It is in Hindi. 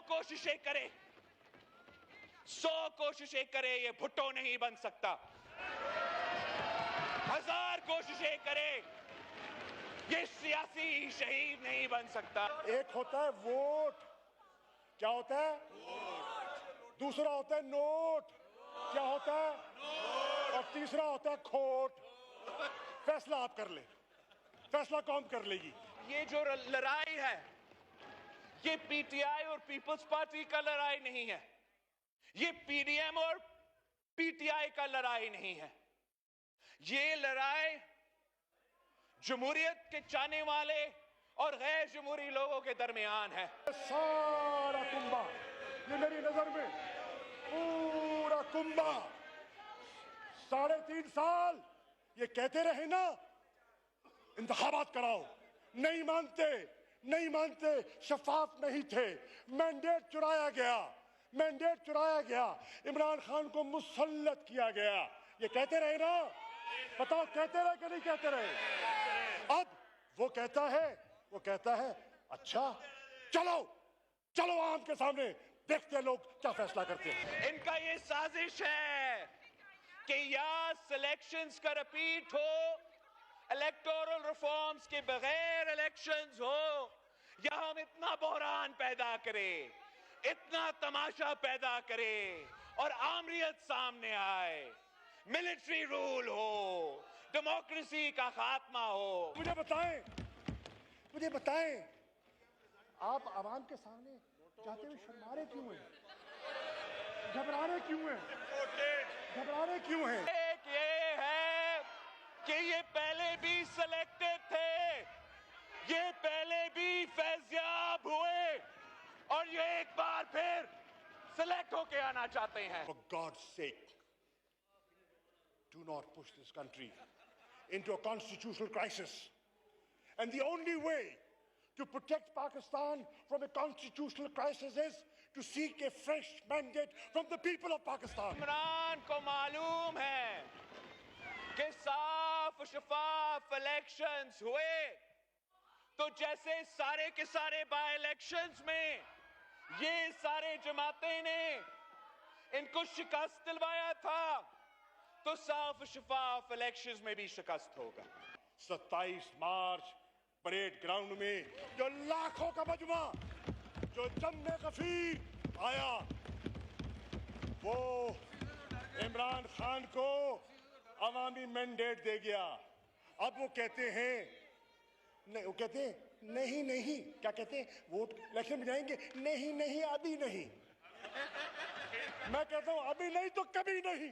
कोशिशें करे, 100 कोशिशें करे, ये भुट्टो नहीं बन सकता। 1000 कोशिशें करे, ये सियासी शहीद नहीं बन सकता। एक होता है वोट, क्या होता है? दूसरा होता है नोट, क्या होता है? और तीसरा होता है खोट। फैसला आप कर ले, फैसला कौन कर लेगी? ये जो लड़ाई है, ये पीटीआई और पीपल्स पार्टी का लड़ाई नहीं है, ये पीडीएम और पीटीआई का लड़ाई नहीं है। ये लड़ाई जमहूरियत के चाहने वाले और गैर जमहूरी लोगों के दरमियान है। सारा कुंबा, ये मेरी नजर में पूरा कुंबा 3.5 साल ये कहते रहे ना, इंतखाबात कराओ, नहीं मानते, नहीं मानते, शफाफ नहीं थे, मैंडेट चुराया गया, मैंडेट चुराया गया, इमरान खान को मुसल्लत किया गया, ये कहते रहे ना। बताओ कहते रहे कि नहीं कहते रहे? अब वो कहता है अच्छा चलो चलो आम के सामने देखते हैं लोग क्या फैसला करते हैं। इनका ये साजिश है कि या सिलेक्शंस का रिपीट हो, इलेक्टोरल रिफॉर्म्स के बगैर इलेक्शंस हो, या हम इतना बहरान पैदा करें, इतना तमाशा पैदा करें और आमरीत सामने आए, मिलिट्री रूल हो, डेमोक्रेसी का खात्मा हो। मुझे बताएं, आप आवाम के सामने जाते हुए शर्मारे क्यों हैं? घबराने क्यों हैं? एक ये है कि ये पहले भी सिलेक्टेड थे, ये पहले भी फैज़याब हुए और ये एक बार फिर सिलेक्ट होके आना चाहते हैं। For God's sake, do not push this country into a constitutional crisis. And the only way to protect Pakistan from a constitutional crisis is to seek a fresh mandate from the people of Pakistan. Imran को मालूम है कि साफ शफाफ इलेक्शंस हुए तो जैसे सारे के सारे बाय इलेक्शंस में ये सारे जमातें ने इनको शिकस्त दिलवाया था, तो साफ शफाफ इलेक्शंस में भी शिकस्त होगा। 27 मार्च परेड ग्राउंड में जो लाखों का मजमा जो जम्मे गफीर आया, वो इमरान खान को अवामी मैंडेट दे गया। अब वो कहते हैं नहीं, क्या कहते हैं? वोट इलेक्शन में जाएंगे, नहीं अभी नहीं। मैं कहता हूं अभी नहीं तो कभी नहीं।